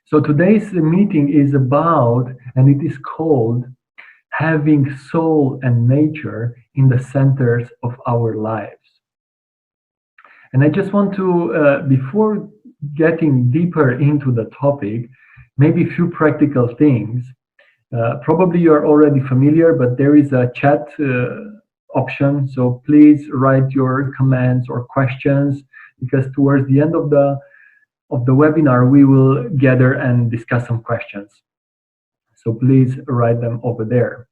So today's meeting is about, and it is called, having soul and nature in the centers of our lives. And I just want to, before getting deeper into the topic, maybe a few practical things. Probably you're already familiar, but there is a chat option. So please write your comments or questions, because towards the end of the webinar, we will gather and discuss some questions. So please write them over there.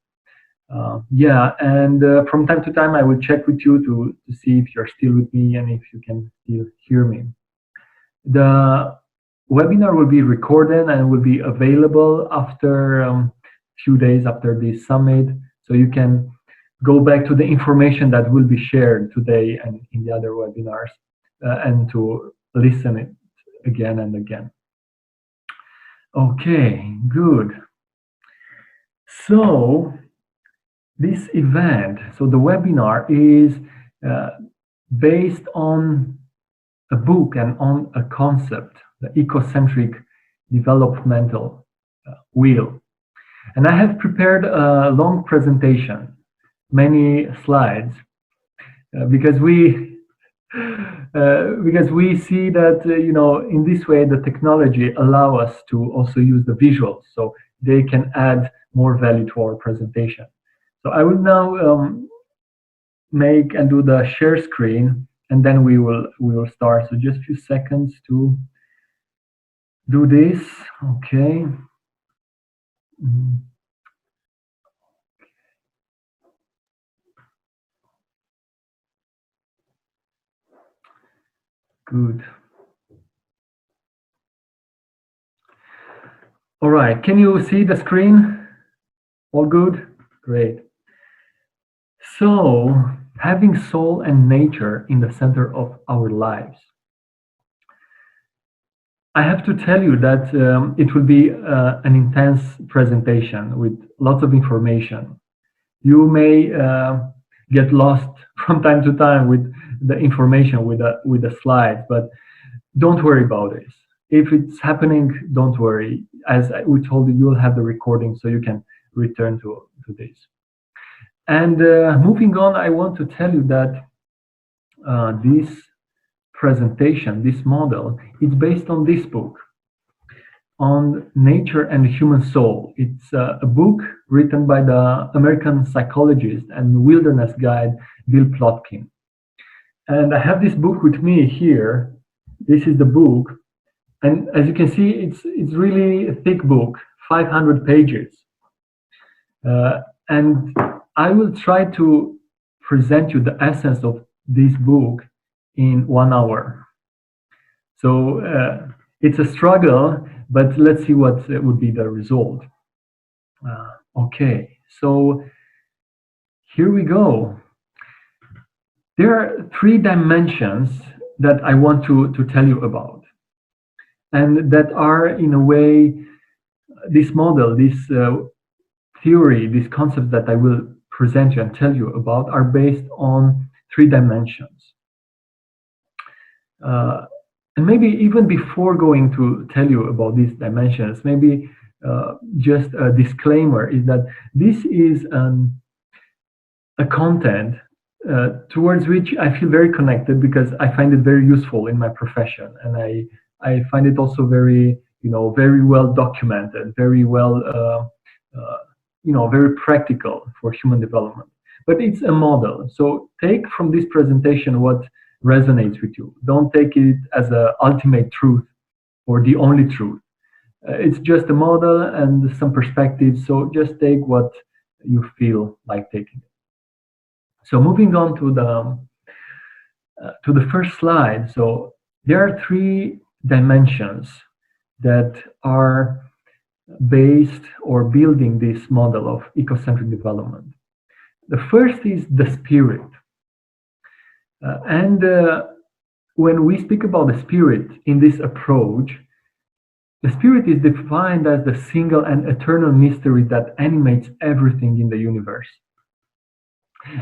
Yeah, and from time to time, I will check with you to see if you're still with me and if you can still hear me. The webinar will be recorded and will be available after a few days after this summit, so you can go back to the information that will be shared today and in the other webinars and to listen it again and again. Okay, good. So this event, so the webinar is based on a book and on a concept, the Ecocentric Developmental Wheel. And I have prepared a long presentation, many slides, because we see that in this way the technology allow us to also use the visuals, so they can add more value to our presentation. So I will now make and do the share screen, and then we will start. So just a few seconds to do this. Okay. Good. All right. Can you see the screen? All good? Great. So, having soul and nature in the center of our lives. I have to tell you that it will be an intense presentation with lots of information. You may get lost from time to time with the information, with the slides, but don't worry about this. If it's happening, don't worry. As we told you, you'll have the recording, so you can return to this. And moving on, I want to tell you that this presentation, this model, is based on this book, on nature and the human soul. It's a book written by the American psychologist and wilderness guide Bill Plotkin. And I have this book with me here. This is the book, and as you can see, it's really a thick book, 500 pages. And I will try to present you the essence of this book in 1 hour. So it's a struggle, but let's see what would be the result. Okay, so here we go. There are 3 dimensions that I want to tell you about, and that are, in a way, this model, this theory, these concepts that I will present you and tell you about are based on 3 dimensions. And maybe even before going to tell you about these dimensions, maybe just a disclaimer is that this is a content towards which I feel very connected, because I find it very useful in my profession, and I find it also very, very well documented, very well, very practical for human development. But it's a model, so take from this presentation what resonates with you. Don't take it as the ultimate truth or the only truth. It's just a model and some perspectives, so just take what you feel like taking. So moving on to the first slide. So there are 3 dimensions that are based or building this model of ecocentric development. The first is the spirit. And when we speak about the spirit in this approach, the spirit is defined as the single and eternal mystery that animates everything in the universe.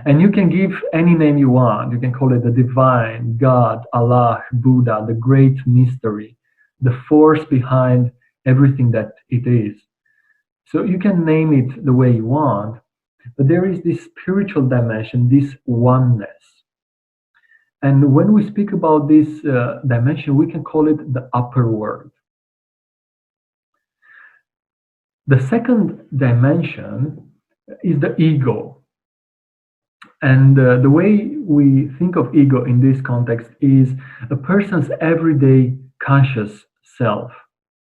And you can give any name you want. You can call it the divine, God, Allah, Buddha, the great mystery, the force behind everything that it is. So you can name it the way you want, but there is this spiritual dimension, this oneness. And when we speak about this dimension, we can call it the upper world. The second dimension is the ego. And the way we think of ego in this context is a person's everyday conscious self,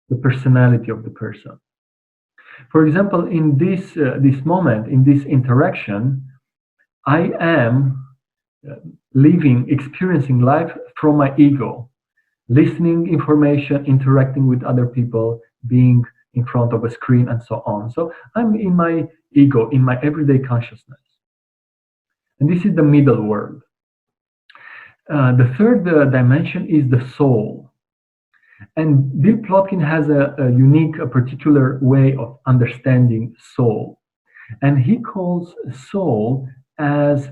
the personality of the person. For example, in this moment, in this interaction, I am living, experiencing life from my ego, listening information, interacting with other people, being in front of a screen, and so on. So I'm in my ego, in my everyday consciousness. And this is the middle world. The third dimension is the soul. And Bill Plotkin has a unique, a particular way of understanding soul. And he calls soul as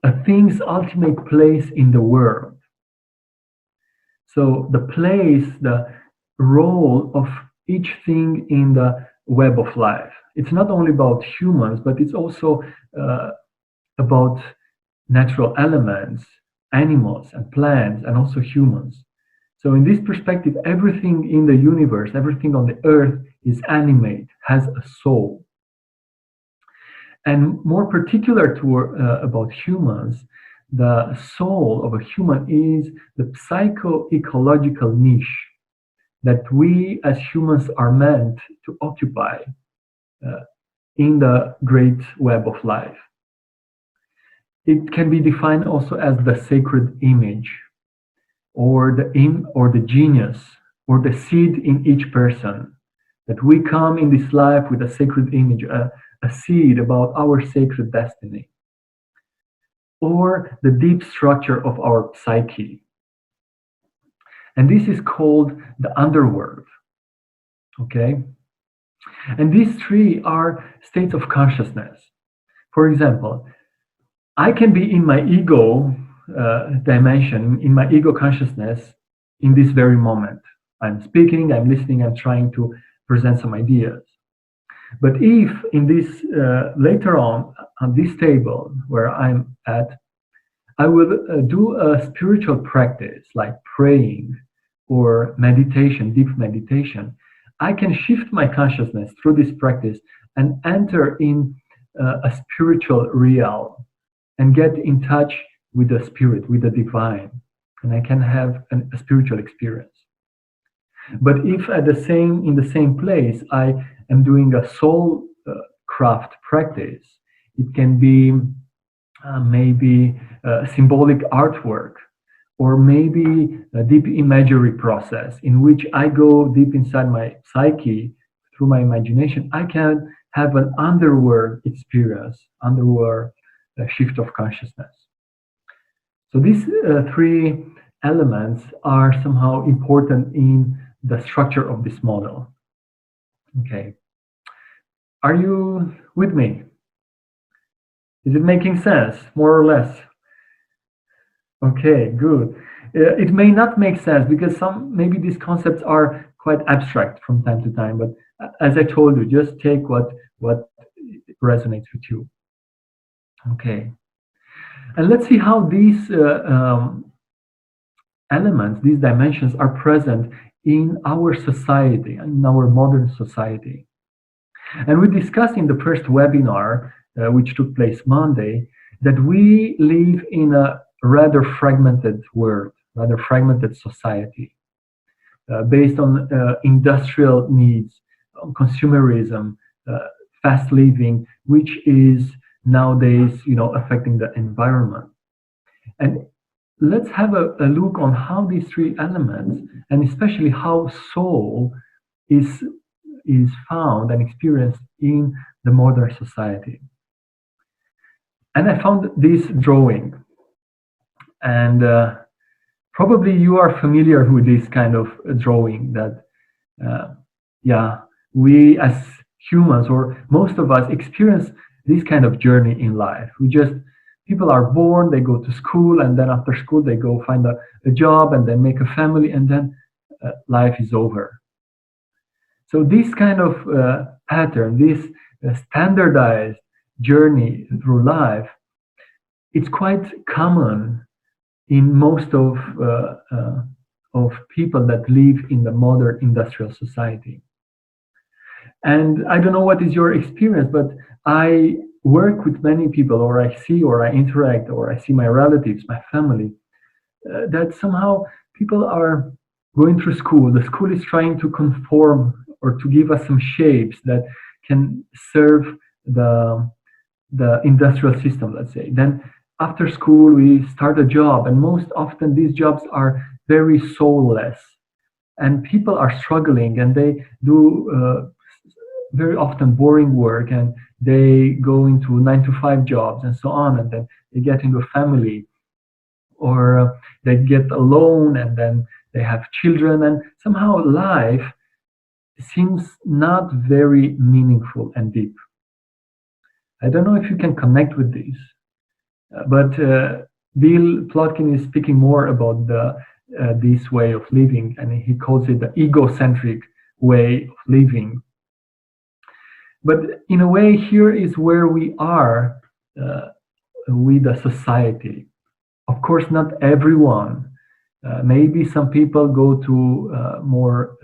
a thing's ultimate place in the world. So the place, the role of each thing in the web of life. It's not only about humans, but it's also about natural elements, animals and plants, and also humans. So in this perspective, everything in the universe, everything on the earth is animate, has a soul. And more particular to about humans, the soul of a human is the psycho-ecological niche that we as humans are meant to occupy in the great web of life. It can be defined also as the sacred image, or the genius, or the seed in each person, that we come in this life with a sacred image, a seed about our sacred destiny, or the deep structure of our psyche. And this is called the underworld. Okay? And these three are states of consciousness. For example, I can be in my ego dimension, in my ego consciousness in this very moment. I'm speaking, I'm listening, I'm trying to present some ideas. But if in this, later on this table where I'm at, I will do a spiritual practice like praying or meditation, deep meditation, I can shift my consciousness through this practice and enter in a spiritual realm and get in touch with the spirit, with the divine, and I can have a spiritual experience. But if in the same place I am doing a soul craft practice, it can be maybe symbolic artwork, or maybe a deep imagery process in which I go deep inside my psyche through my imagination. I can have an underworld experience, underworld shift of consciousness. So these three elements are somehow important in the structure of this model. Okay. Are you with me? Is it making sense, more or less? Okay, good. It may not make sense because maybe these concepts are quite abstract from time to time, but as I told you, just take what resonates with you. Okay. And let's see how these elements, these dimensions are present in our society, in our modern society. And we discussed in the first webinar, which took place Monday, that we live in a rather fragmented world, rather fragmented society, based on industrial needs, on consumerism, fast living, which is nowadays, affecting the environment. And let's have a look on how these three elements, and especially how soul is found and experienced in the modern society. And I found this drawing, and probably you are familiar with this kind of drawing that, we as humans, or most of us, experience this kind of journey in life. People are born, they go to school, and then after school they go find a job, and then make a family, and then life is over. So this kind of pattern, this standardized journey through life, it's quite common in most of people that live in the modern industrial society. And I don't know what is your experience, but I work with many people, or I see, or I interact, or I see my relatives, my family, that somehow people are going through school. The school is trying to conform or to give us some shapes that can serve the industrial system, let's say. Then after school, we start a job, and most often these jobs are very soulless, and people are struggling, and they do very often boring work, and they go into 9-to-5 jobs and so on, and then they get into a family, or they get a loan, and then they have children, and somehow life seems not very meaningful and deep. I don't know if you can connect with this, but Bill Plotkin is speaking more about this way of living, and he calls it the egocentric way of living. But in a way, here is where we are with the society. Of course, not everyone. Maybe some people go to more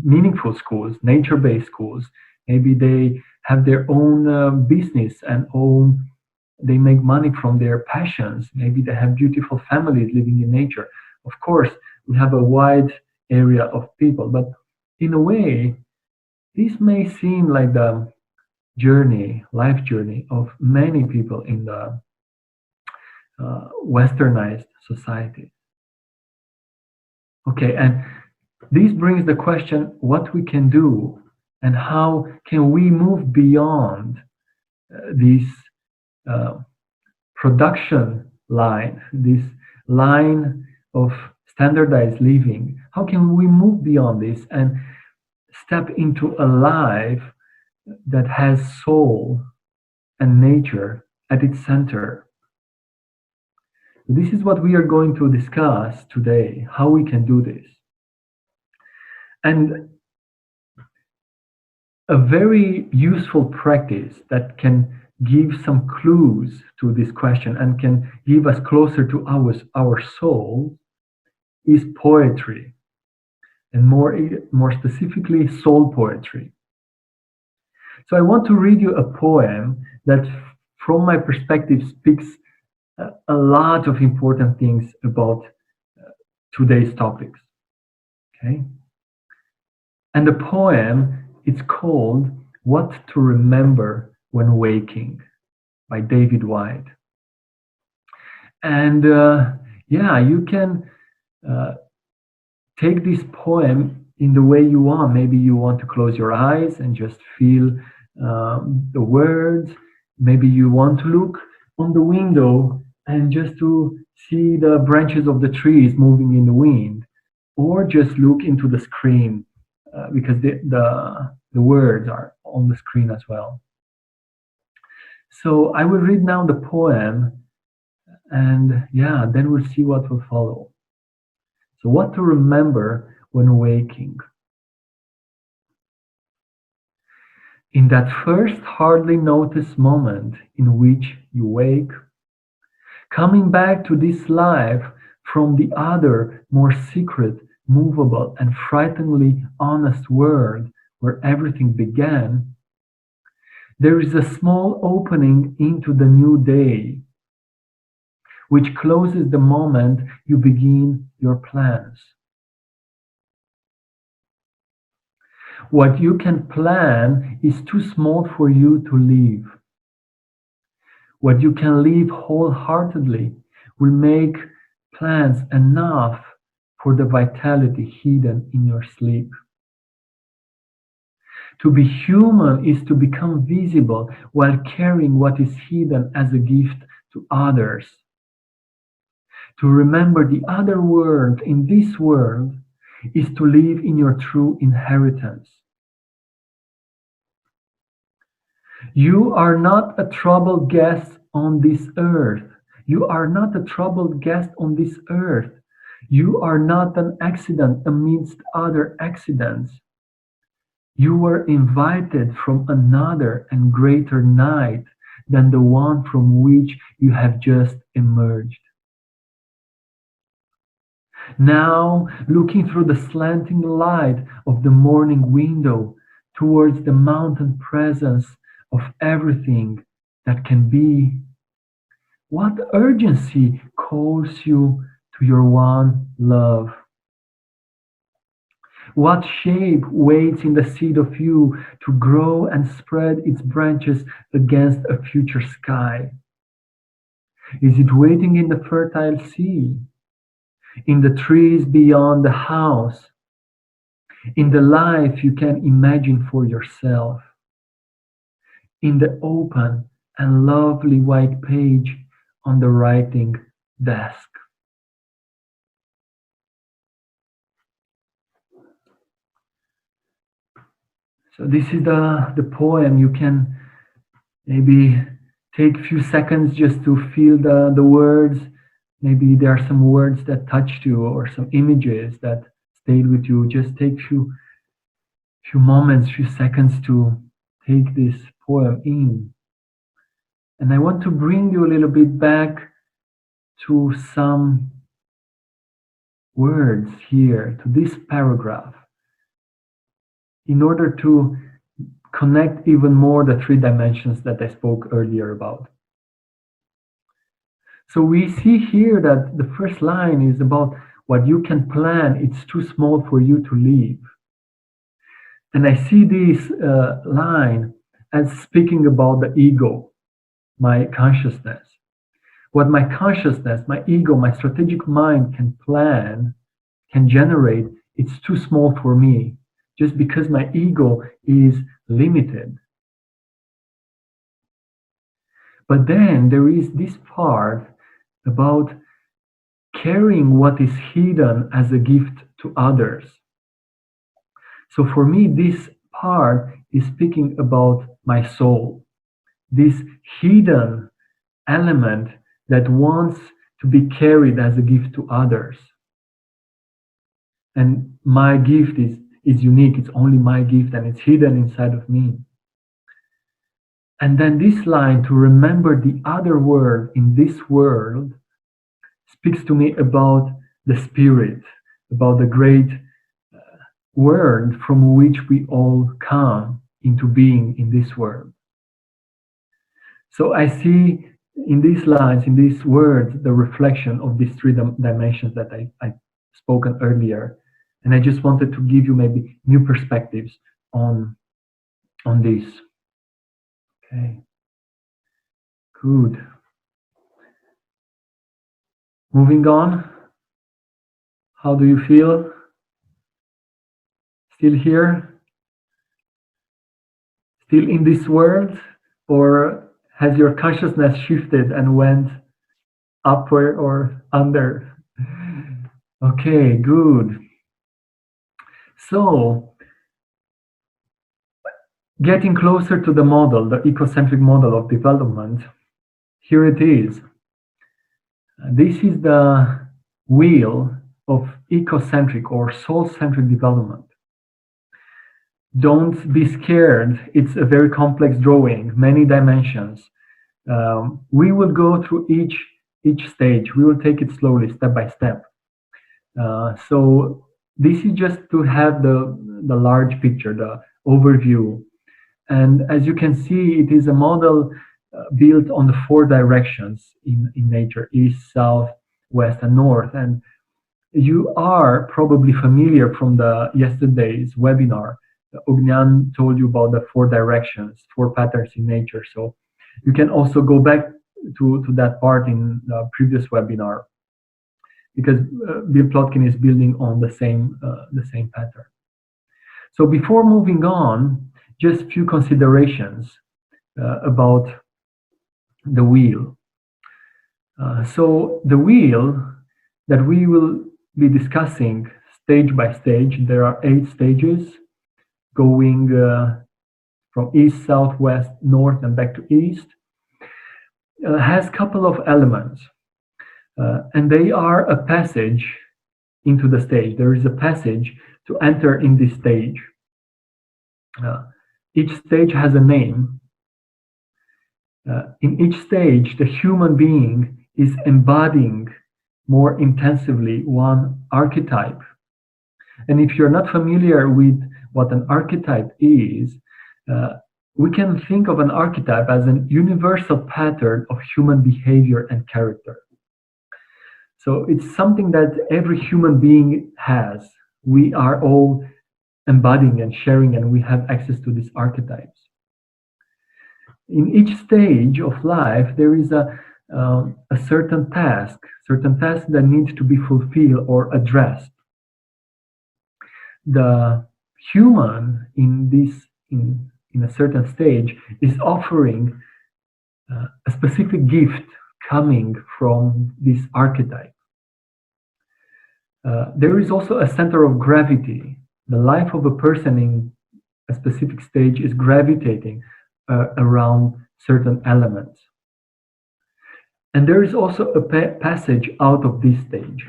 meaningful schools, nature-based schools. Maybe they have their own business and they make money from their passions. Maybe they have beautiful families living in nature. Of course, we have a wide area of people, but in a way, this may seem like the life journey of many people in the westernized society. Okay, and this brings the question what we can do and how can we move beyond this production line, this line of standardized living. How can we move beyond this and step into a life that has soul and nature at its center? This is what we are going to discuss today, how we can do this. And a very useful practice that can give some clues to this question and can give us closer to our soul is poetry, and more specifically soul poetry. So I want to read you a poem that from my perspective speaks a lot of important things about today's topics. Okay? And the poem, it's called What to Remember When Waking by David White. And you can take this poem in the way you want. Maybe you want to close your eyes and just feel the words. Maybe you want to look on the window and just to see the branches of the trees moving in the wind, or just look into the screen because the words are on the screen as well. So I will read now the poem, and then we'll see what will follow. So what to remember when waking. In that first hardly noticed moment in which you wake, coming back to this life from the other, more secret, movable, and frighteningly honest world where everything began, there is a small opening into the new day, which closes the moment you begin your plans. What you can plan is too small for you to live. What you can live wholeheartedly will make plans enough for the vitality hidden in your sleep. To be human is to become visible while carrying what is hidden as a gift to others. To remember the other world in this world is to live in your true inheritance. You are not a troubled guest on this earth. You are not a troubled guest on this earth. You are not an accident amidst other accidents. You were invited from another and greater night than the one from which you have just emerged. Now, looking through the slanting light of the morning window towards the mountain presence of everything that can be, what urgency calls you to your one love? What shape waits in the seed of you to grow and spread its branches against a future sky? Is it waiting in the fertile sea, in the trees beyond the house, in the life you can imagine for yourself, in the open and lovely white page on the writing desk? So this is the poem. You can maybe take a few seconds just to feel the words. Maybe there are some words that touched you or some images that stayed with you. Just take few moments, few seconds to take this poem in. And I want to bring you a little bit back to some words here, to this paragraph, in order to connect even more the three dimensions that I spoke earlier about. So we see here that the first line is about what you can plan. It's too small for you to leave. And I see this line as speaking about the ego, my consciousness. What my consciousness, my ego, my strategic mind can plan, can generate, it's too small for me, just because my ego is limited. But then there is this part about carrying what is hidden as a gift to others. So for me, this part is speaking about my soul, this hidden element that wants to be carried as a gift to others. And my gift is unique, it's only my gift, and it's hidden inside of me. And then this line, to remember the other world in this world, speaks to me about the spirit, about the great world from which we all come into being in this world. So I see in these lines, in these words, the reflection of these three dimensions that I spoken earlier. And I just wanted to give you maybe new perspectives on this. Okay, good. Moving on, how do you feel? Still here? Still in this world? Or has your consciousness shifted and went upward or under? Okay, good. So, getting closer to the model, the ecocentric model of development, here it is. This is the wheel of ecocentric or soul-centric development. Don't be scared. It's a very complex drawing, many dimensions. We will go through each stage. We will take it slowly, step by step. So this is just to have the large picture, the overview. And as you can see, it is a model built on the four directions in nature: east, south, west, and north. And you are probably familiar from the yesterday's webinar. Bogdan told you about the four directions, four patterns in nature. So you can also go back to that part in the previous webinar, because Bill Plotkin is building on the same pattern. So before moving on, just a few considerations about the wheel. So the wheel that we will be discussing stage by stage, there are 8 stages going from east, south, west, north, and back to east, has a couple of elements. And they are a passage into the stage. There is a passage to enter in this stage. Each stage has a name. In each stage, the human being is embodying more intensively one archetype. And if you're not familiar with what an archetype is, we can think of an archetype as an universal pattern of human behavior and character. So it's something that every human being has. We are all embodying and sharing, and we have access to these archetypes. In each stage of life, there is a certain task that needs to be fulfilled or addressed. The human in a certain stage is offering a specific gift coming from this archetype. There is also a center of gravity. The life of a person in a specific stage is gravitating around certain elements. And there is also a passage out of this stage.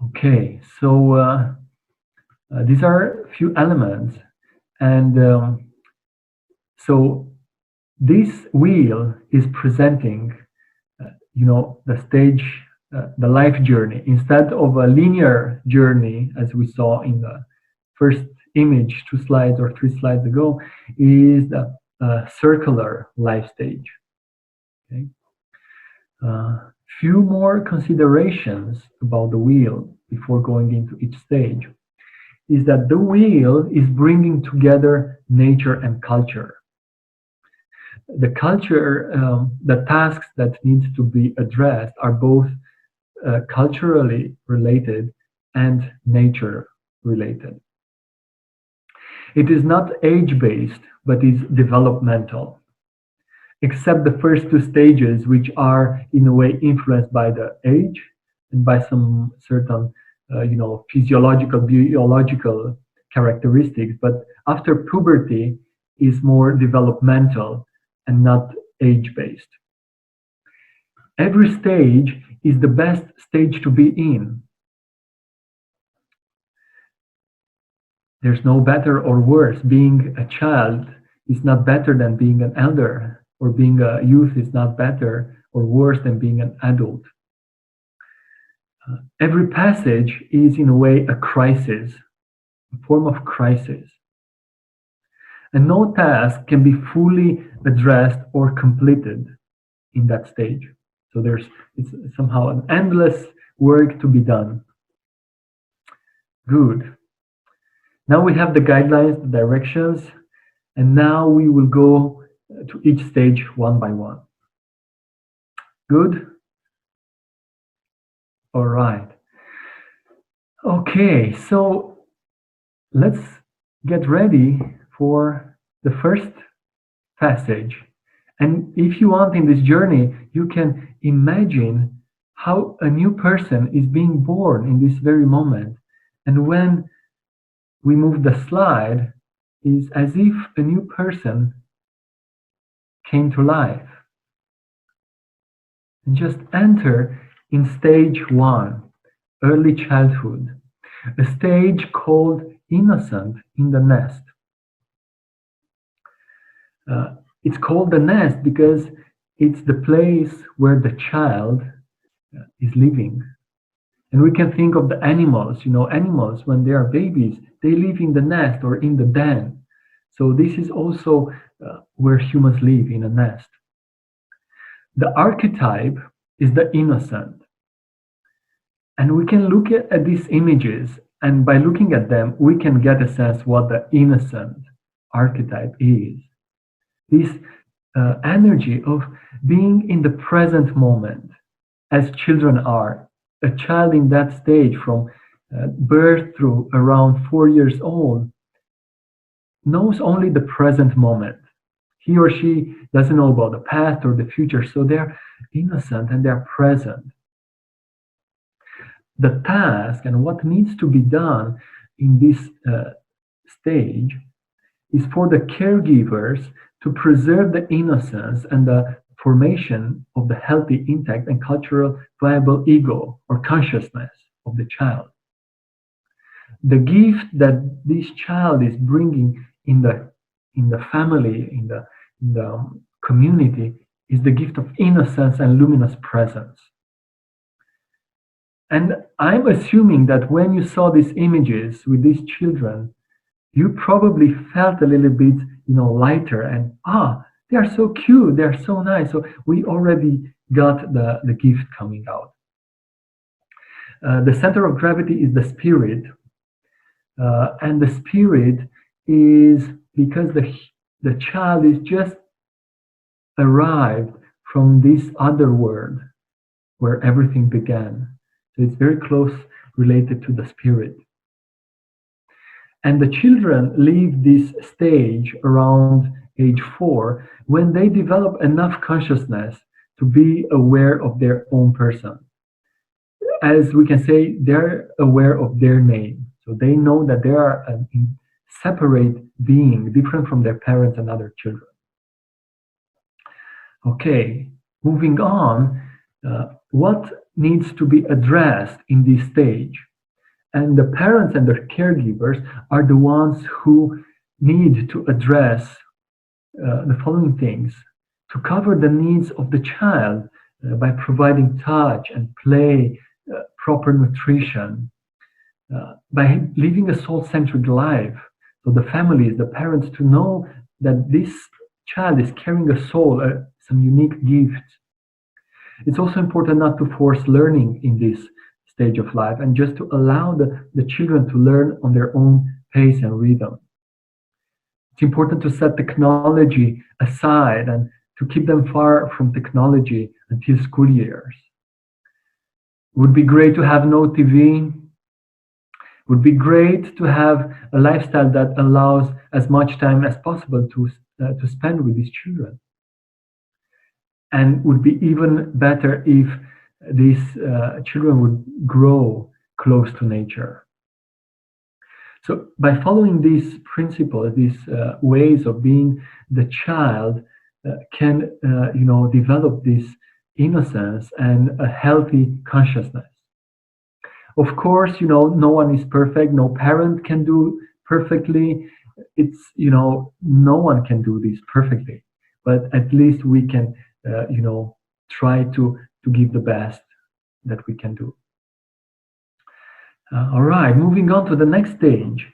Okay, so these are a few elements, and so this wheel is presenting, the stage, the life journey. Instead of a linear journey, as we saw in the first image 2 slides or 3 slides ago, is the circular life stage. Okay. Few more considerations about the wheel before going into each stage is that the wheel is bringing together nature and culture. The culture, the tasks that need to be addressed are both culturally related and nature related. It is not age-based, but is developmental, except the first 2 stages, which are in a way influenced by the age and by some certain, physiological, biological characteristics. But after puberty is more developmental and not age-based. Every stage is the best stage to be in. There's no better or worse. Being a child is not better than being an elder, or being a youth is not better or worse than being an adult. Every passage is in a way a crisis, a form of crisis. And no task can be fully addressed or completed in that stage. So it's somehow an endless work to be done. Good. Now we have the guidelines, the directions, and now we will go to each stage one by one. Good? All right. Okay, so let's get ready for the first passage. And if you want, in this journey, you can imagine how a new person is being born in this very moment. And when we move the slide, is as if a new person came to life. And just enter in stage 1, early childhood, a stage called innocent in the nest. It's called the nest because it's the place where the child is living. And we can think of the animals, animals when they are babies, they live in the nest or in the den. So this is also where humans live, in a nest. The archetype is the innocent. And we can look at these images, and by looking at them, we can get a sense what the innocent archetype is. This energy of being in the present moment, as children are. A child in that stage, from birth through around 4 years old, knows only the present moment. He or she doesn't know about the past or the future, so they're innocent and they're present. The task and what needs to be done in this stage is for the caregivers to preserve the innocence and the formation of the healthy, intact, and cultural viable ego or consciousness of the child. The gift that this child is bringing in the family, in the community, is the gift of innocence and luminous presence. And I'm assuming that when you saw these images with these children, you probably felt a little bit, lighter, and they are so cute, they are so nice. So we already got the gift coming out. The center of gravity is the spirit, and the spirit is because the child is just arrived from this other world where everything began. So it's very close related to the spirit. And the children leave this stage around age 4 when they develop enough consciousness to be aware of their own person. As we can say, they're aware of their name. So they know that they are a separate being, different from their parents and other children. Okay, moving on, what needs to be addressed in this stage? And the parents and their caregivers are the ones who need to address the following things: to cover the needs of the child by providing touch and play, proper nutrition, by living a soul-centric life. So the families, the parents, to know that this child is carrying a soul, some unique gifts. It's also important not to force learning in this stage of life, and just to allow the children to learn on their own pace and rhythm. It's important to set technology aside and to keep them far from technology until school years. It would be great to have no TV. It would be great to have a lifestyle that allows as much time as possible to spend with these children. And would be even better if these children would grow close to nature. So by following these principles, these ways of being, the child can develop this innocence and a healthy consciousness. Of course, no one is perfect. No parent can do perfectly. It's, no one can do this perfectly. But at least we can, try to give the best that we can do. All right, moving on to the next stage.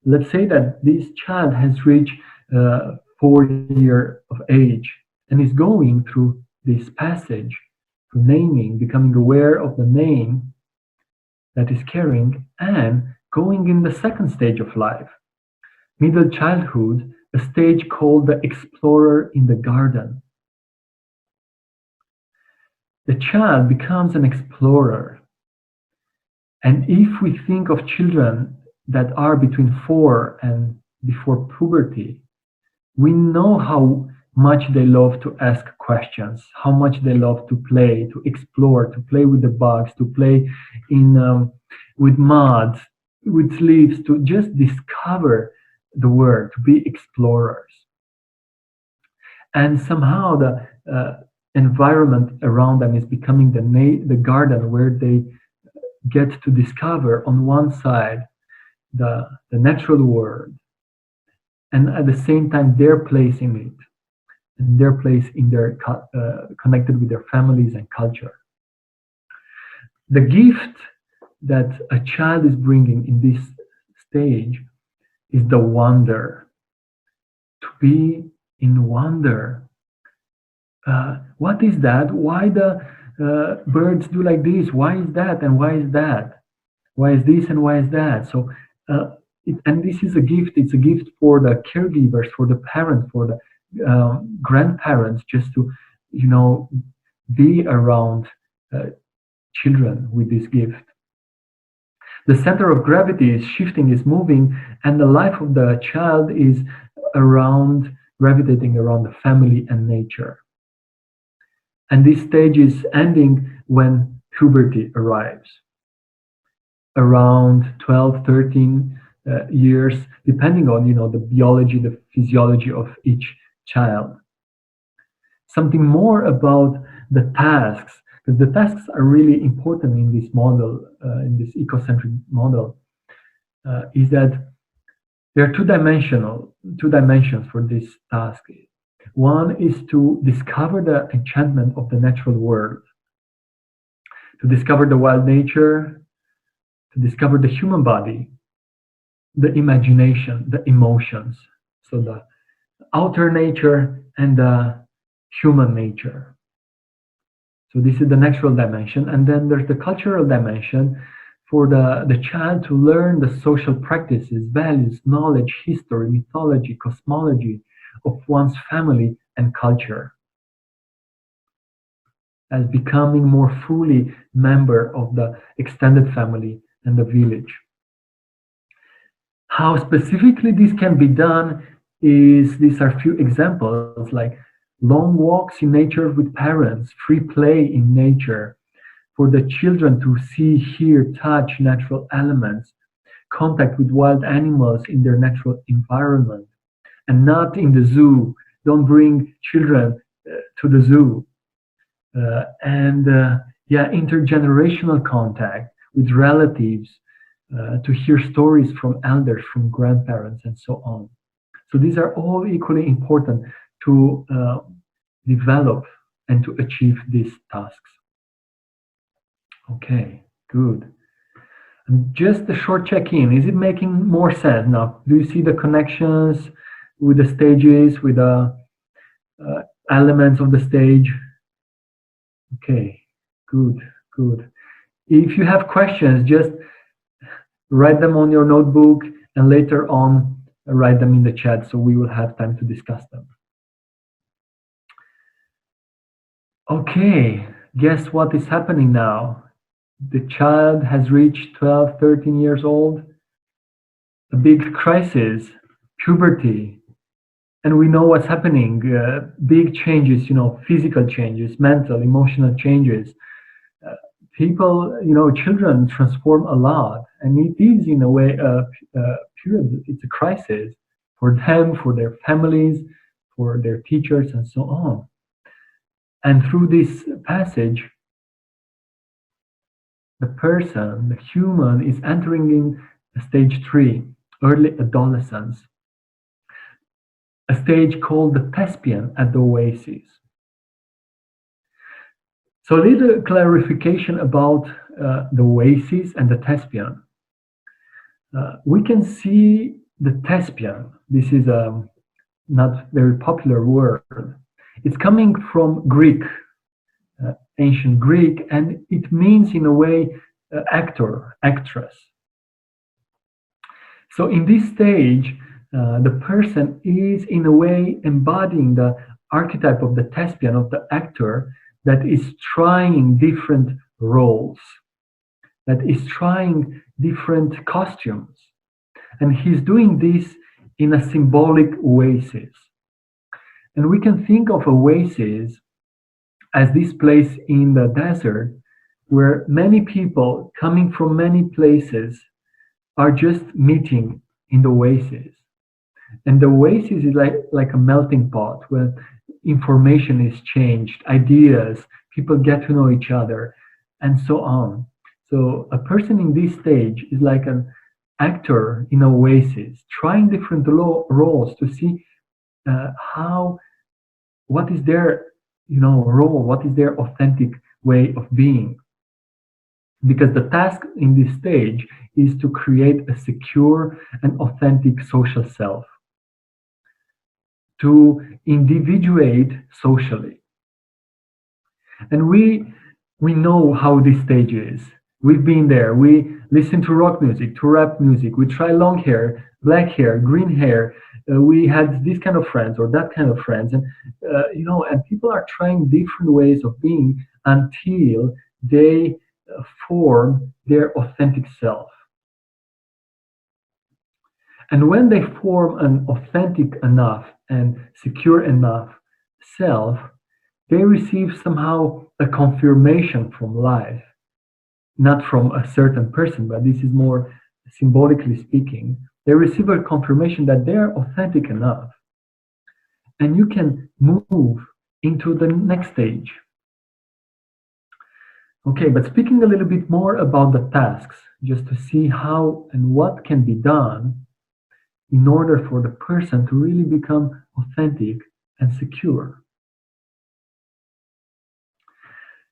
Let's say that this child has reached 4 years of age and is going through this passage, through naming, becoming aware of the name that is carrying, and going in the second stage of life, middle childhood, a stage called the explorer in the garden. The child becomes an explorer. And if we think of children that are between 4 and before puberty, we know how much they love to ask questions, how much they love to play, to explore, to play with the bugs, to play with mud, with leaves, to just discover the world, to be explorers. And somehow the environment around them is becoming the garden where they get to discover on one side the natural world, and at the same time their place in it, and their place in their connected with their families and culture. The gift that a child is bringing in this stage is the wonder, to be in wonder. What is that? Why the birds do like this? Why is that? And why is that? Why is this and why is that? So, and this is a gift. It's a gift for the caregivers, for the parents, for the grandparents, just to, be around children with this gift. The center of gravity is shifting, is moving, and the life of the child is gravitating around the family and nature. And this stage is ending when puberty arrives, around 12, 13 years, depending on, the biology, the physiology of each child. Something more about the tasks, because the tasks are really important in this model, in this ecocentric model. is that there are two dimensions for this task. One is to discover the enchantment of the natural world, to discover the wild nature, to discover the human body, the imagination, the emotions. So the outer nature and the human nature. So this is the natural dimension. And then there's the cultural dimension for the child to learn the social practices, values, knowledge, history, mythology, cosmology of one's family and culture, as becoming more fully member of the extended family and the village. How specifically this can be done is, these are few examples, like long walks in nature with parents, free play in nature, for the children to see, hear, touch natural elements, contact with wild animals in their natural environment, and not in the zoo. Don't bring children to the zoo. Yeah, intergenerational contact with relatives, to hear stories from elders, from grandparents, and so on. So these are all equally important to develop and to achieve these tasks. Okay, good. And just a short check-in. Is it making more sense now? Do you see the connections with the stages, with the elements of the stage? Okay, good, good. If you have questions, just write them on your notebook and later on write them in the chat so we will have time to discuss them. Okay, guess what is happening now? The child has reached 12, 13 years old, a big crisis, puberty, and we know what's happening, big changes, physical changes, mental, emotional changes. People, children transform a lot, and it is in a way a period, it's a crisis for them, for their families, for their teachers, and so on. And through this passage, the person, the human, is entering in stage 3, early adolescence, a stage called the thespian at the oasis. So a little clarification about the oasis and the thespian. We can see the thespian. This is a not very popular word. It's coming from Greek, ancient Greek, and it means in a way actor, actress. So in this stage, the person is in a way embodying the archetype of the thespian, of the actor, that is trying different roles, that is trying different costumes. And he's doing this in a symbolic oasis. And we can think of oasis as this place in the desert where many people coming from many places are just meeting in the oasis. And the oasis is like a melting pot where information is changed, ideas, people get to know each other, and so on. So a person in this stage is like an actor in an oasis, trying different roles to see what is their role, what is their authentic way of being. Because the task in this stage is to create a secure and authentic social self, to individuate socially. And we know how this stage is. We've been there. We listen to rock music, to rap music. We try long hair, black hair, green hair. We had this kind of friends or that kind of friends. And, and people are trying different ways of being until they form their authentic self. And when they form an authentic enough and secure enough self, they receive somehow a confirmation from life, not from a certain person, but this is more symbolically speaking. They receive a confirmation that they're authentic enough. And you can move into the next stage. Okay, but speaking a little bit more about the tasks, just to see how and what can be done in order for the person to really become authentic and secure.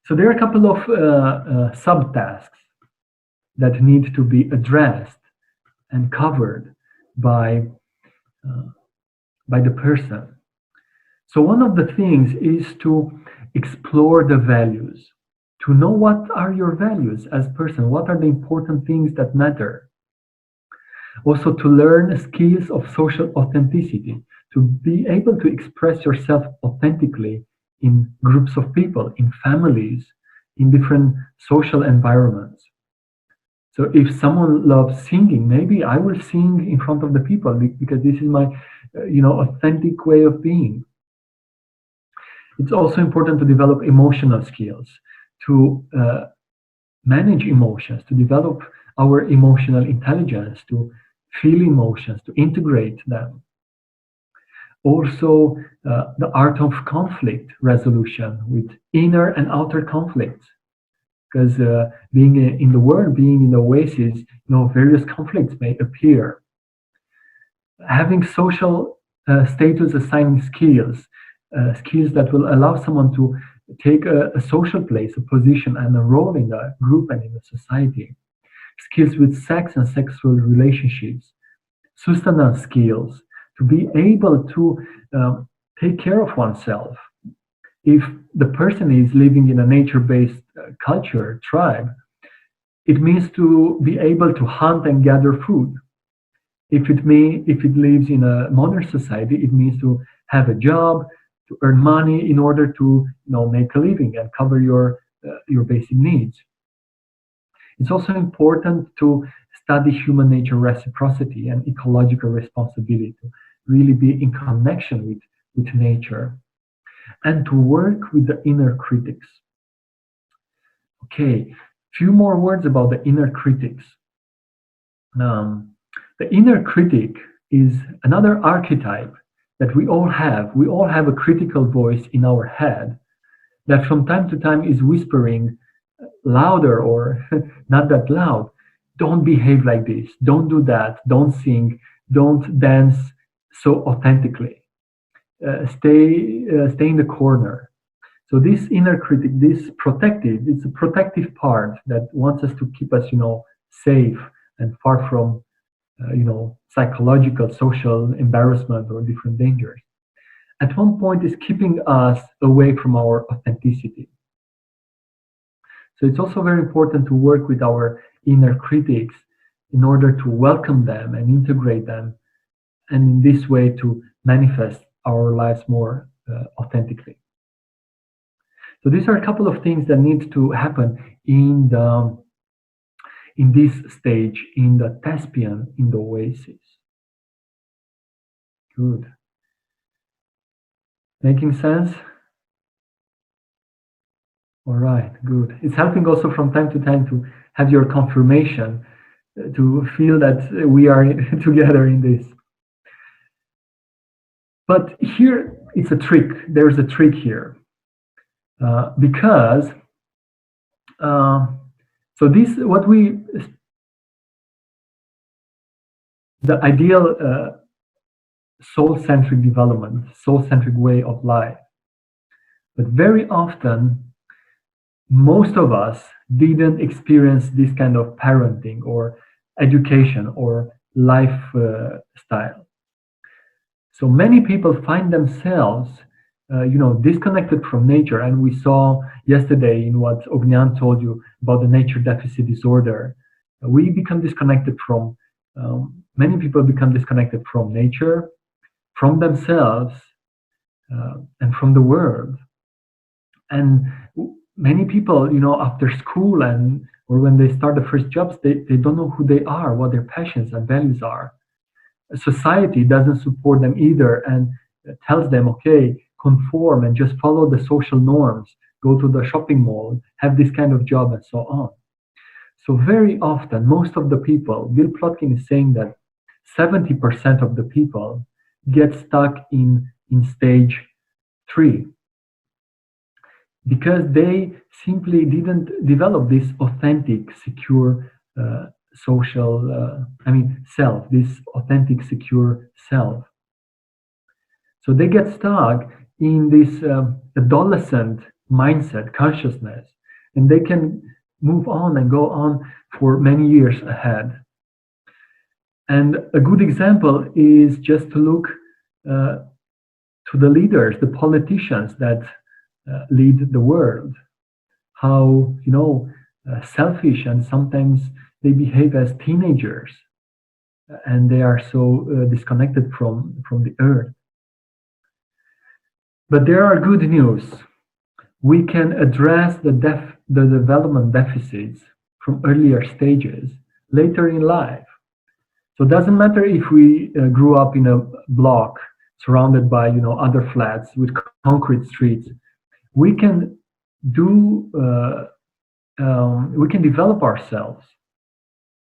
So there are a couple of subtasks that need to be addressed and covered by the person. So one of the things is to explore the values, to know what are your values as a person, what are the important things that matter. Also to learn skills of social authenticity, to be able to express yourself authentically in groups of people, in families, in different social environments. So if someone loves singing, maybe I will sing in front of the people because this is my, authentic way of being. It's also important to develop emotional skills, to manage emotions, to develop our emotional intelligence, to feel emotions, to integrate them. Also, the art of conflict resolution with inner and outer conflicts. Because being in the world, being in the oasis, various conflicts may appear. Having social status assigning skills, skills that will allow someone to take a social place, a position, and a role in the group and in the society. Skills with sex and sexual relationships, sustenance skills, to be able to take care of oneself. If the person is living in a nature-based culture, tribe, it means to be able to hunt and gather food. If it lives in a modern society, it means to have a job, to earn money in order to make a living and cover your basic needs. It's also important to study human nature reciprocity and ecological responsibility, to really be in connection with nature, and to work with the inner critics. Okay, few more words about the inner critics. The inner critic is another archetype that we all have. We all have a critical voice in our head that from time to time is whispering louder or not that loud. Don't behave like this. Don't do that. Don't sing. Don't dance so authentically. Stay in the corner. So this inner critic, it's a protective part that wants us to keep us, safe and far from, psychological, social embarrassment or different dangers. At one point, is keeping us away from our authenticity. So it's also very important to work with our inner critics in order to welcome them and integrate them, and in this way to manifest our lives more authentically. So these are a couple of things that need to happen in this stage, in the thespian, in the oasis. Good. Making sense? All right, good. It's helping also from time to time to have your confirmation, to feel that we are together in this. But here it's a trick. There's a trick here. Because so this the ideal soul-centric development, soul-centric way of life. But very often, most of us didn't experience this kind of parenting or education or lifestyle. So many people find themselves disconnected from nature. And we saw yesterday in what Ognian told you about the nature deficit disorder. We become disconnected from, many people become disconnected from nature, from themselves, and from the world. And many people, after school or when they start the first jobs, they don't know who they are, what their passions and values are. Society doesn't support them either and tells them, okay, conform and just follow the social norms, go to the shopping mall, have this kind of job, and so on. So very often, most of the people, Bill Plotkin is saying that 70% of the people get stuck in stage 3 because they simply didn't develop this authentic, secure self, this authentic, secure self. So they get stuck in this adolescent mindset, consciousness, and they can move on and go on for many years ahead. And a good example is just to look to the leaders, the politicians that lead the world, how selfish, and sometimes they behave as teenagers, and they are so disconnected from the earth. But there are good news. We can address the development deficits from earlier stages later in life. So it doesn't matter if we grew up in a block surrounded by other flats with concrete streets. We can develop ourselves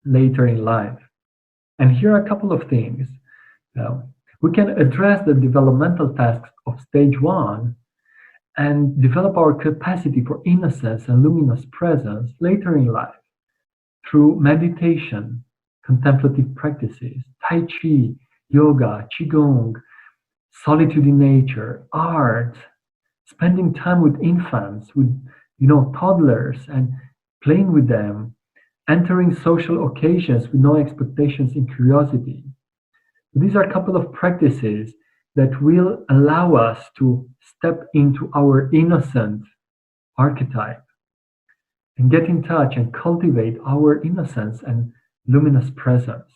later in life. And here are a couple of things. We can address the developmental tasks of stage 1 and develop our capacity for innocence and luminous presence later in life through meditation, contemplative practices, Tai Chi, yoga, Qigong, solitude in nature, art, spending time with infants, with toddlers, and playing with them, entering social occasions with no expectations and curiosity. These are a couple of practices that will allow us to step into our innocent archetype and get in touch and cultivate our innocence and luminous presence.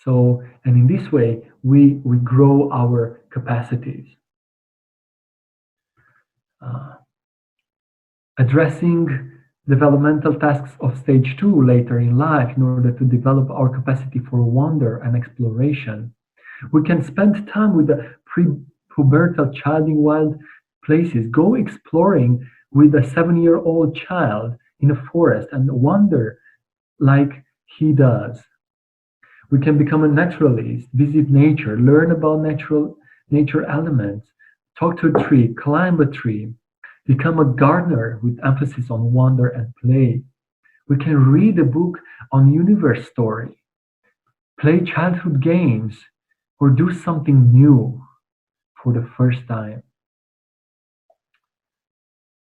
So, and in this way, we grow our capacities. Addressing developmental tasks of stage 2 later in life in order to develop our capacity for wonder and exploration. We can spend time with the pre-pubertal child in wild places. Go exploring with a 7-year-old child in a forest and wonder like he does. We can become a naturalist, visit nature, learn about nature elements, talk to a tree, climb a tree, become a gardener with emphasis on wonder and play. We can read a book on universe story, play childhood games, or do something new for the first time.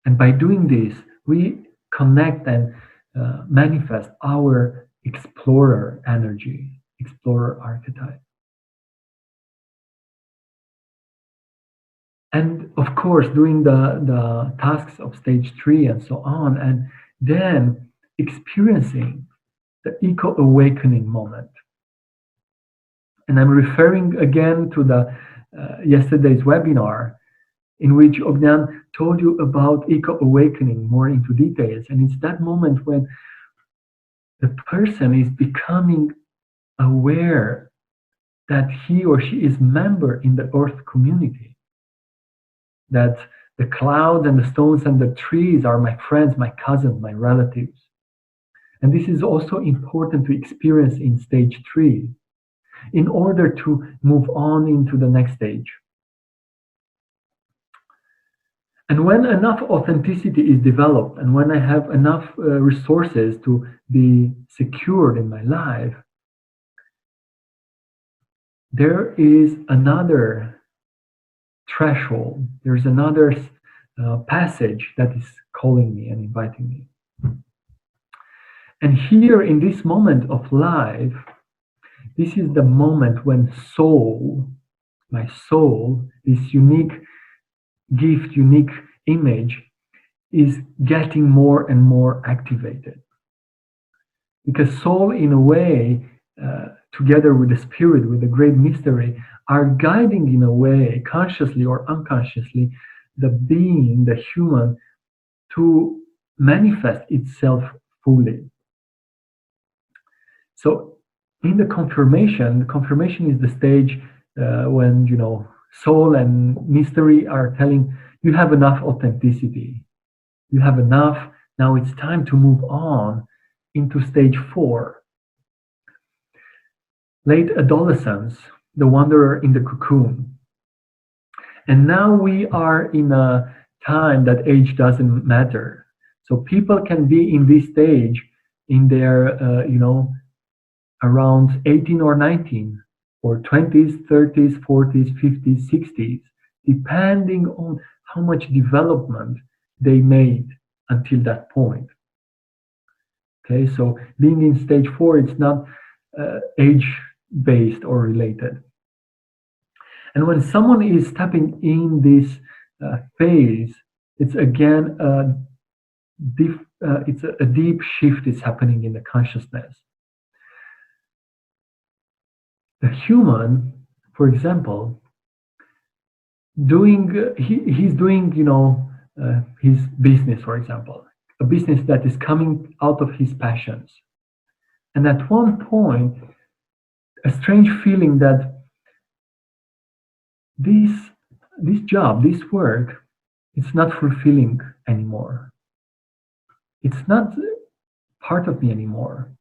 And by doing this, we connect and manifest our explorer energy, explorer archetype. And of course, doing the tasks of stage 3 and so on, and then experiencing the eco-awakening moment. And I'm referring again to the yesterday's webinar, in which Bogdan told you about eco-awakening more into details. And it's that moment when the person is becoming aware that he or she is member in the earth community, that the clouds and the stones and the trees are my friends, my cousins, my relatives. And this is also important to experience in stage 3 in order to move on into the next stage. And when enough authenticity is developed, and when I have enough resources to be secured in my life, there is another threshold, there's another passage that is calling me and inviting me. And here in this moment of life, this is the moment when soul, my soul, this unique gift, unique image, is getting more and more activated. Because soul, in a way, together with the spirit, with the great mystery, are guiding in a way, consciously or unconsciously, the being, the human, to manifest itself fully. So in the confirmation is the stage when soul and mystery are telling you have enough authenticity, you have enough, now it's time to move on into stage 4. Late adolescence, the wanderer in the cocoon. And now we are in a time that age doesn't matter. So people can be in this stage in their, around 18 or 19, or 20s, 30s, 40s, 50s, 60s, depending on how much development they made until that point. Okay, so being in stage 4, it's not age-based or related. And when someone is stepping in this phase, it's again it's a deep shift is happening in the consciousness. The human, for example, he's doing his business, for example, a business that is coming out of his passions. And at one point, a strange feeling that this job, this work, it's not fulfilling anymore. It's not part of me anymore.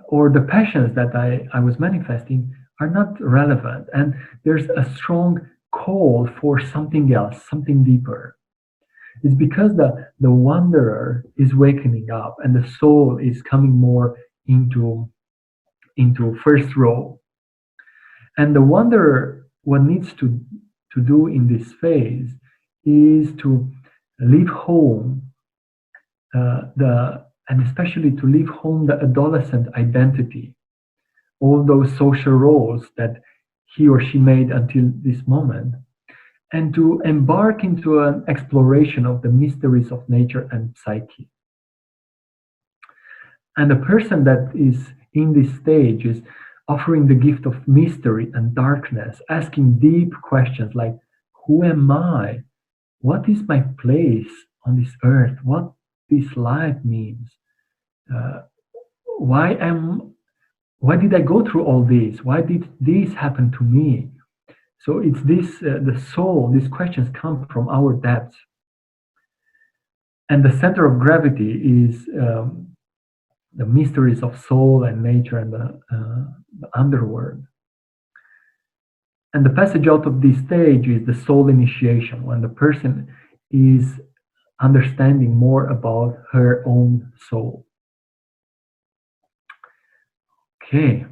Or the passions that I was manifesting are not relevant. And there's a strong call for something else, something deeper. It's because the wanderer is wakening up and the soul is coming more into first row. And the wanderer, what needs to do in this phase is to leave home and especially to leave home the adolescent identity, all those social roles that he or she made until this moment, and to embark into an exploration of the mysteries of nature and psyche. And the person that is in this stage is offering the gift of mystery and darkness, asking deep questions like, who am I? What is my place on this earth? What this life means? Why did I go through all this? Why did this happen to me? So it's this, the soul, these questions come from our depths. And the center of gravity is the mysteries of soul and nature and the underworld. And the passage out of this stage is the soul initiation, when the person is understanding more about her own soul. Okay,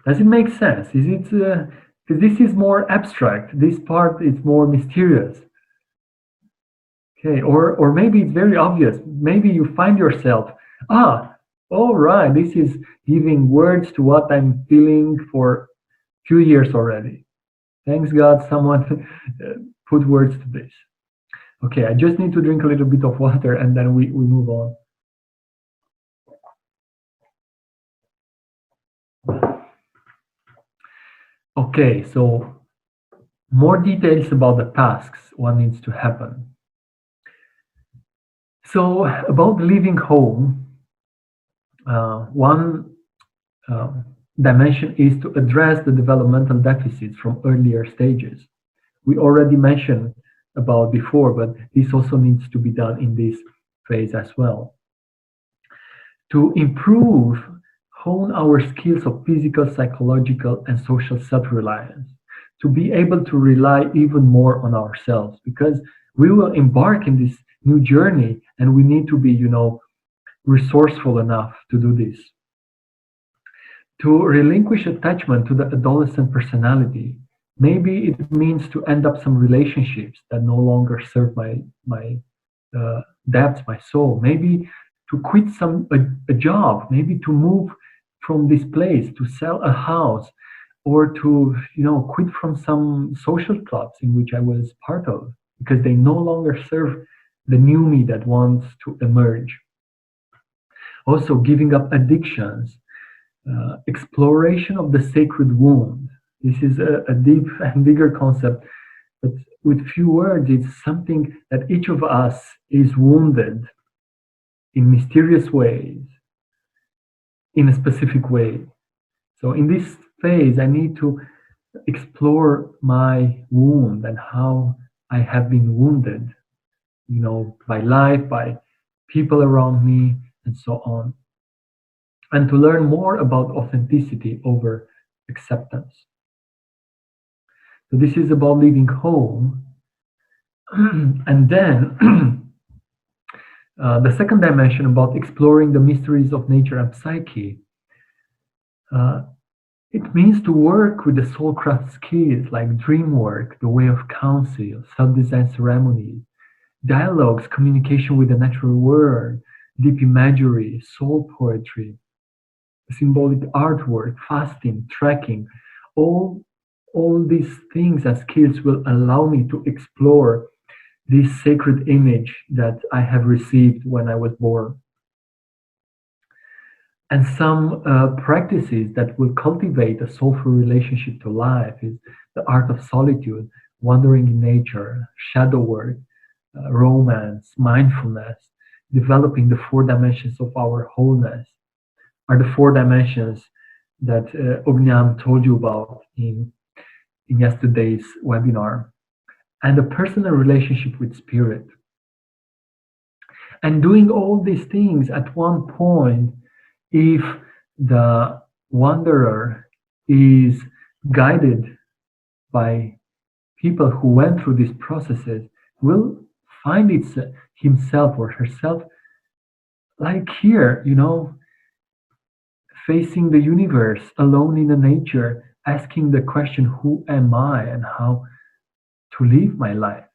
does it make sense? Is it, because this is more abstract, this part is more mysterious. Okay, or maybe it's very obvious. Maybe you find yourself, all right, this is giving words to what I'm feeling for a few years already. Thanks God, someone put words to this. Okay, I just need to drink a little bit of water and then we move on. Okay, so more details about the tasks, what needs to happen. So about leaving home, one dimension is to address the developmental deficits from earlier stages. We already mentioned about before, but this also needs to be done in this phase as well. To improve, hone our skills of physical, psychological, and social self-reliance, to be able to rely even more on ourselves, because we will embark in this new journey and we need to be, resourceful enough to do this. To relinquish attachment to the adolescent personality, maybe it means to end up some relationships that no longer serve my depths, my soul. Maybe to quit a job, maybe to move from this place, to sell a house, or to quit from some social clubs in which I was part of, because they no longer serve the new me that wants to emerge. Also, giving up addictions, exploration of the sacred wound. This is a deep and bigger concept, but with few words, it's something that each of us is wounded in mysterious ways, in a specific way. So in this phase, I need to explore my wound and how I have been wounded, by life, by people around me, and so on. And to learn more about authenticity over acceptance. So this is about leaving home. And then The second dimension about exploring the mysteries of nature and psyche. It means to work with the soulcraft skills like dream work, the way of counsel, self-design ceremonies, dialogues, communication with the natural world, deep imagery, soul poetry, symbolic artwork, fasting, trekking. All, all these things and skills will allow me to explore this sacred image that I have received when I was born. And some practices that will cultivate a soulful relationship to life is the art of solitude, wandering in nature, shadow work, romance, mindfulness, developing the four dimensions of our wholeness are the four dimensions that Bogdan told you about in yesterday's webinar, and a personal relationship with spirit. And doing all these things at one point, if the wanderer is guided by people who went through these processes, will find himself or herself like here, facing the universe, alone in the nature, asking the question, who am I and how to live my life?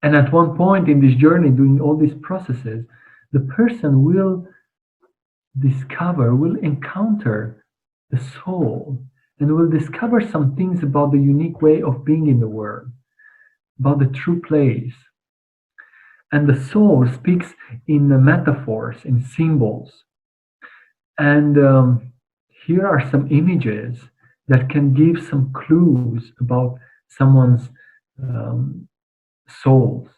And at one point in this journey, doing all these processes, the person will encounter the soul and will discover some things about the unique way of being in the world, about the true place. And the soul speaks in metaphors, in symbols. And here are some images that can give some clues about someone's souls.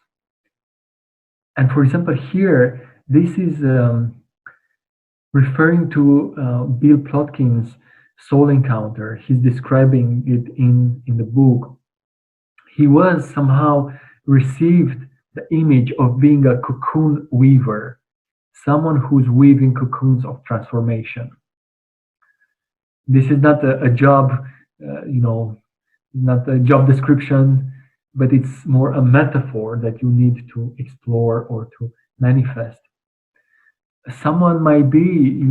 And for example, here, this is referring to Bill Plotkin's soul encounter. He's describing it in the book. He was somehow received the image of being a cocoon weaver, someone who's weaving cocoons of transformation. This is not a job, not a job description, but it's more a metaphor that you need to explore or to manifest. Someone might be,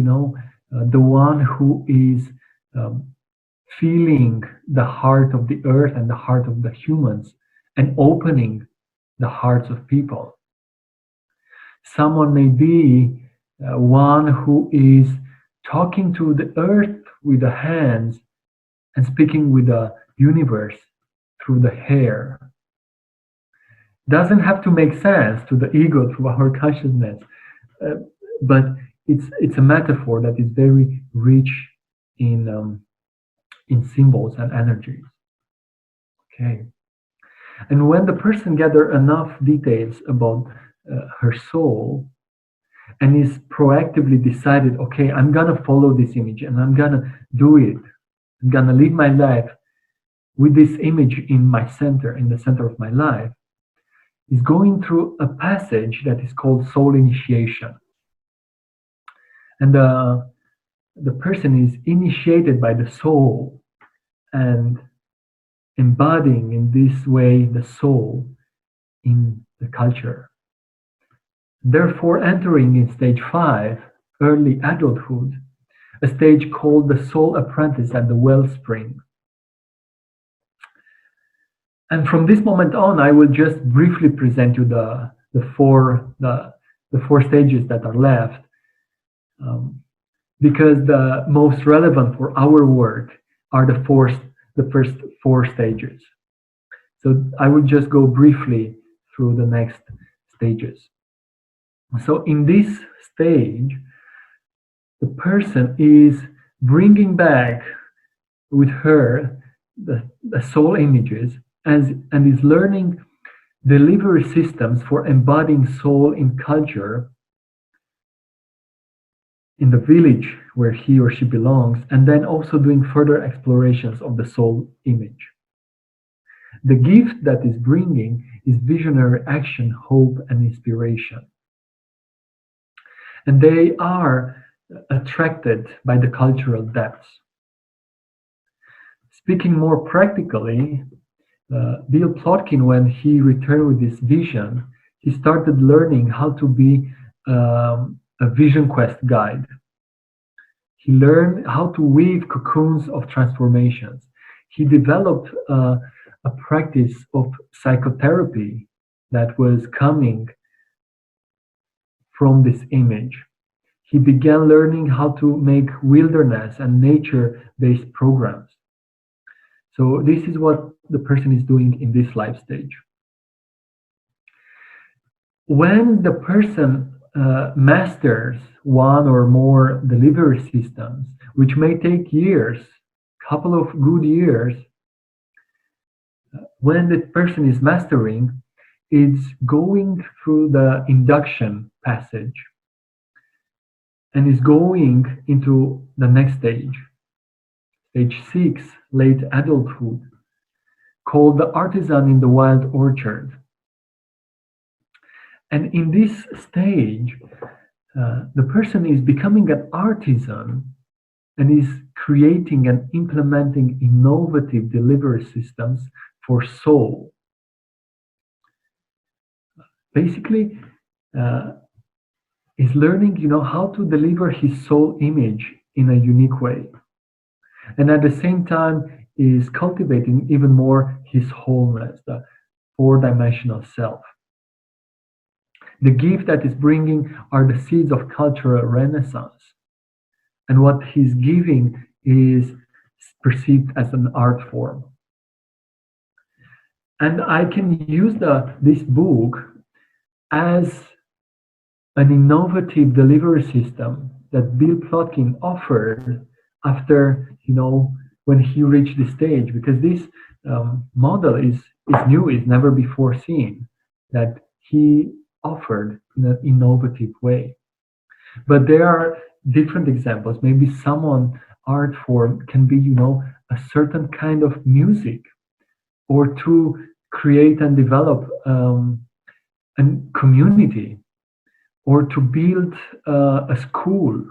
the one who is feeling the heart of the earth and the heart of the humans and opening the hearts of people. Someone may be one who is talking to the earth with the hands and speaking with the universe through the hair. Doesn't have to make sense to the ego, through our consciousness, but it's a metaphor that is very rich in symbols and energies. Okay, and when the person gathers enough details about her soul and is proactively decided, okay, I'm gonna follow this image and I'm gonna do it. I'm gonna live my life with this image in my center, in the center of my life, is going through a passage that is called soul initiation. And the person is initiated by the soul and embodying in this way the soul in the culture. Therefore, entering in stage 5, early adulthood, a stage called the soul apprentice at the wellspring. And from this moment on, I will just briefly present you the four stages that are left, because the most relevant for our work are the first 4 stages. So I will just go briefly through the next stages. So in this stage, the person is bringing back with her the soul images and is learning delivery systems for embodying soul in culture, in the village where he or she belongs, and then also doing further explorations of the soul image. The gift that is bringing is visionary action, hope, and inspiration. And they are attracted by the cultural depths. Speaking more practically, Bill Plotkin, when he returned with this vision, he started learning how to be a vision quest guide. He learned how to weave cocoons of transformations. He developed a practice of psychotherapy that was coming from this image. He began learning how to make wilderness and nature-based programs. So this is what the person is doing in this life stage. When the person masters one or more delivery systems, which may take years, couple of good years, when the person is mastering, it's going through the induction passage and is going into the next stage, stage 6, late adulthood, called the artisan in the wild orchard. And in this stage, the person is becoming an artisan and is creating and implementing innovative delivery systems for soul. Basically, is learning, how to deliver his soul image in a unique way. And at the same time is cultivating even more his wholeness, the four-dimensional self. The gift that is bringing are the seeds of cultural renaissance. And what he's giving is perceived as an art form. And I can use this book as an innovative delivery system that Bill Plotkin offered after, when he reached this stage, because this model is new, is never before seen, that he offered in an innovative way. But there are different examples. Maybe someone art form can be, a certain kind of music, or to create and develop a community, or to build a school,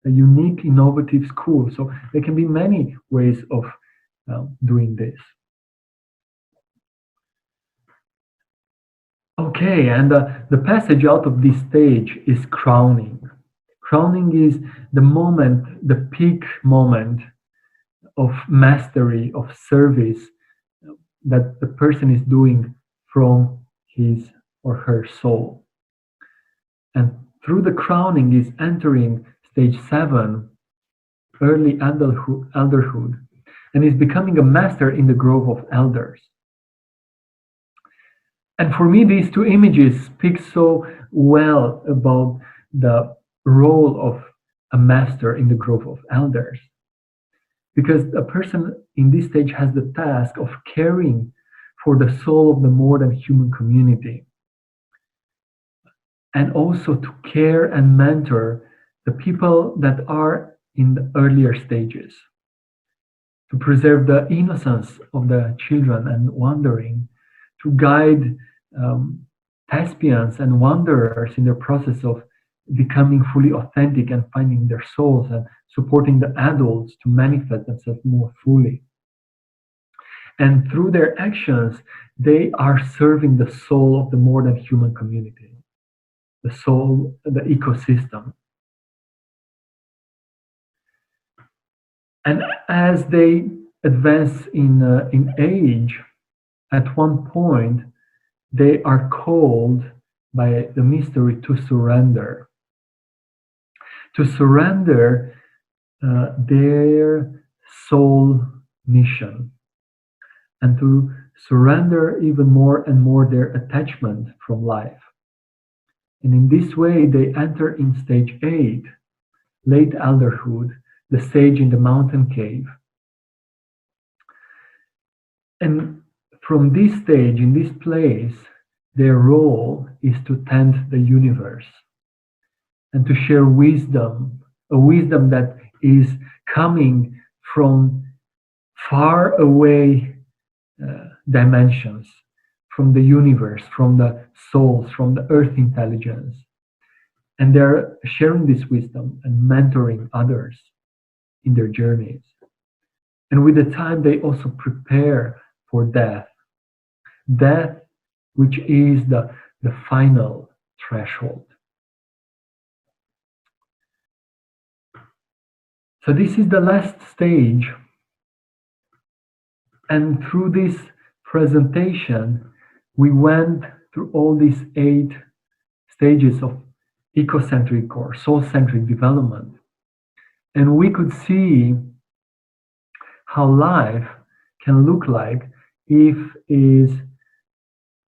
a unique, innovative school. So there can be many ways of doing this. Okay, and the passage out of this stage is crowning. Crowning is the moment, the peak moment of mastery, of service that the person is doing from his or her soul. And through the crowning is entering stage 7, early elderhood, and is becoming a master in the grove of elders. And for me, these two images speak so well about the role of a master in the grove of elders. Because a person in this stage has the task of caring for the soul of the more than human community. And also to care and mentor the people that are in the earlier stages. To preserve the innocence of the children and wandering, to guide thespians and wanderers in their process of becoming fully authentic and finding their souls, and supporting the adults to manifest themselves more fully. And through their actions, they are serving the soul of the more than human community, the soul, the ecosystem. And as they advance in age, at one point, they are called by the mystery to surrender. To surrender their soul mission, and to surrender even more and more their attachment from life. And in this way, they enter in stage 8, late elderhood, the sage in the mountain cave. And from this stage, in this place, their role is to tend the universe and to share wisdom, a wisdom that is coming from far away dimensions, from the universe, from the souls, from the earth intelligence. And they're sharing this wisdom and mentoring others in their journeys. And with the time, they also prepare for death. Death, which is the the final threshold. So this is the last stage, and through this presentation we went through all these 8 stages of ecocentric or soul-centric development, and we could see how life can look like if is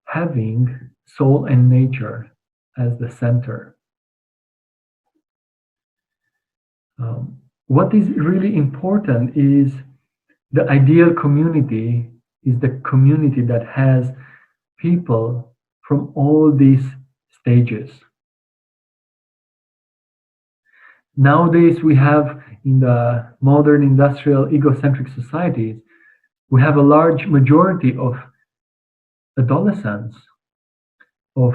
having soul and nature as the center. What is really important is the ideal community is the community that has people from all these stages. Nowadays we have, in the modern industrial egocentric societies, we have a large majority of adolescents, of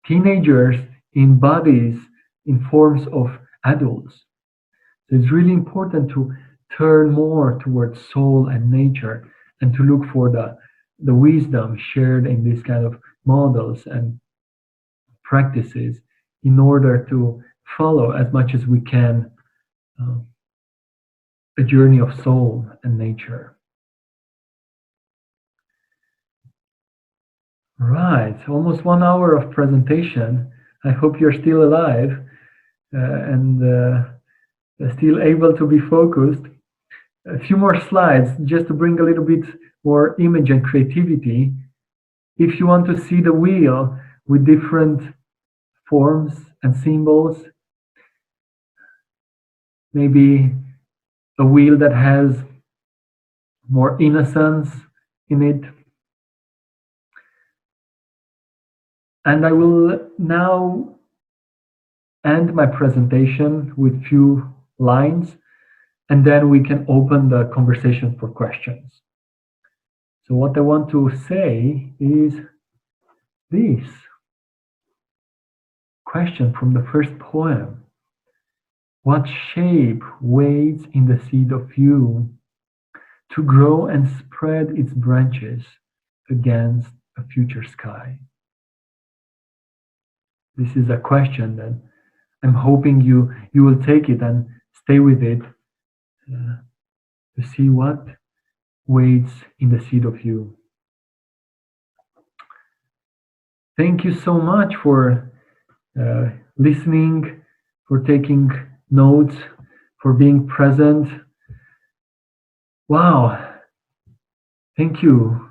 teenagers in bodies, in forms of adults. So it's really important to turn more towards soul and nature, and to look for the wisdom shared in these kind of models and practices in order to follow as much as we can a journey of soul and nature. Right, almost 1 hour of presentation. I hope you're still alive and still able to be focused. A few more slides just to bring a little bit more image and creativity. If you want to see the wheel with different forms and symbols, maybe a wheel that has more innocence in it. And I will now end my presentation with few lines, and then we can open the conversation for questions. So what I want to say is this question from the first poem: what shape waits in the seed of you to grow and spread its branches against a future sky? This is a question that I'm hoping you will take it and stay with it to see what waits in the seed of you. Thank you so much for listening, for taking notes, for being present. Wow, thank you.